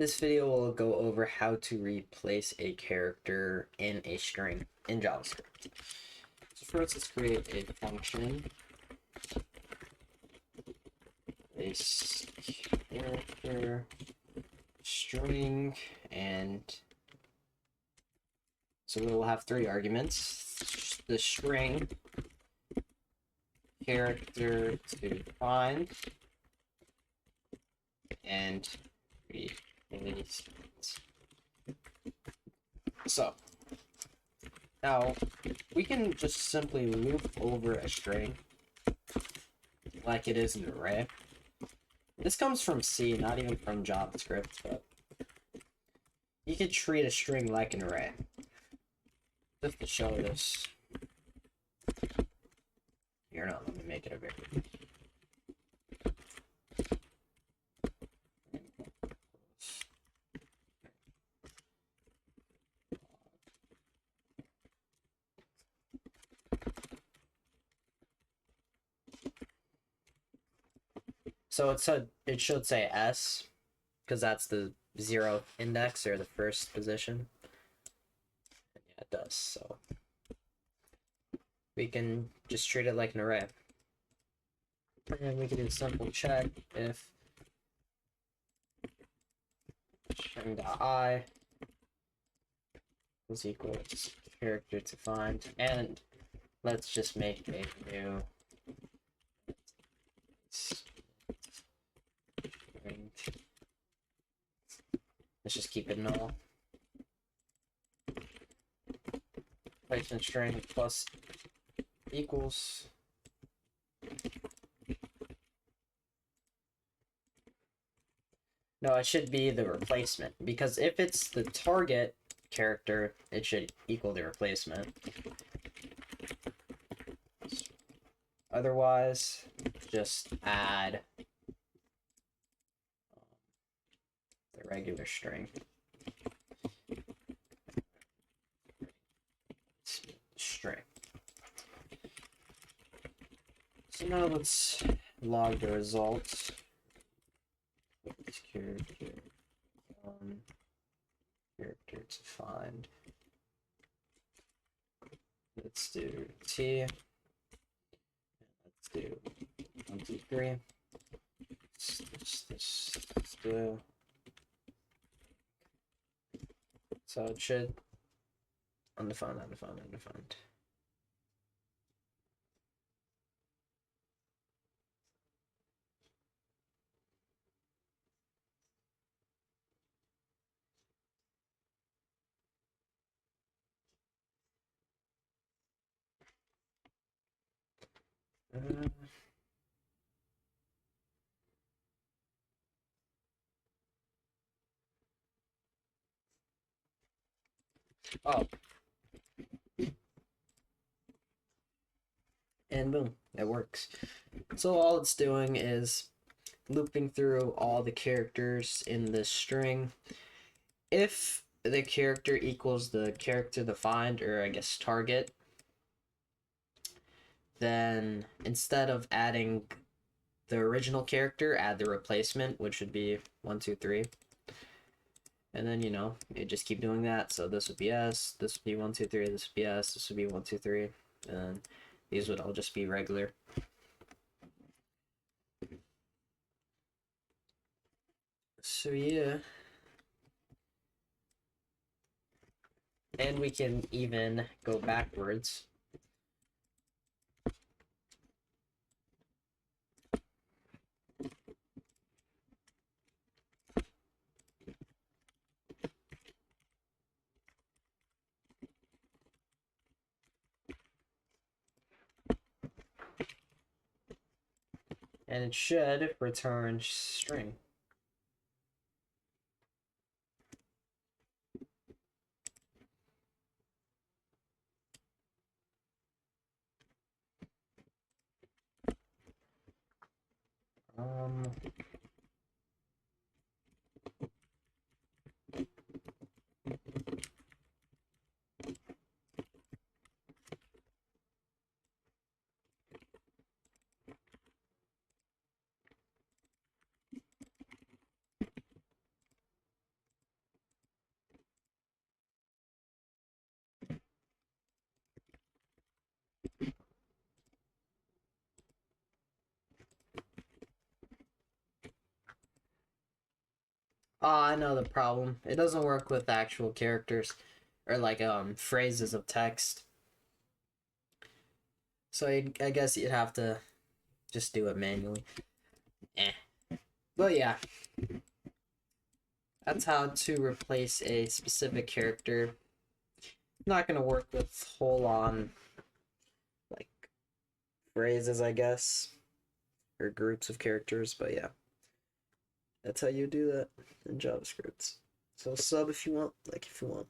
This video will go over how to replace a character in a string in JavaScript. So first, let's create a function, a character string, and so we will have three arguments: the string, character to find, and release. So now we can just simply loop over a string like it is an array. This comes from C, not even from JavaScript, but you could treat a string like an array. Just to show this. Here, no, let me make it a variable. So it should say S, because that's the 0 index, or the first position. And yeah, it does, so we can just treat it like an array. And we can do a simple check if string.I is equal to character to find, and let's just make a new string. Let's just keep it null. Replacement string plus equals. No, it should be the replacement, because if it's the target character, it should equal the replacement. Otherwise, just add the regular string. String. So now let's log the results. This character, character to find. Let's do T. Let's do 1, 2, 3. Let's do. So it should undefined. Oh. And boom, it works. So all it's doing is looping through all the characters in this string. If the character equals the character defined, or I guess target, then instead of adding the original character, add the replacement, which would be 1, 2, 3. And then, you just keep doing that. So this would be S, this would be 1, 2, 3, this would be S, this would be 1, 2, 3, and these would all just be regular. So yeah. And we can even go backwards. And it should return string. Oh, I know the problem. It doesn't work with actual characters or like phrases of text. So I guess you'd have to just do it manually. Eh. But yeah, that's how to replace a specific character. Not gonna work with whole on like phrases, I guess, or groups of characters, but yeah. That's how you do that in JavaScript. So sub if you want, like if you want.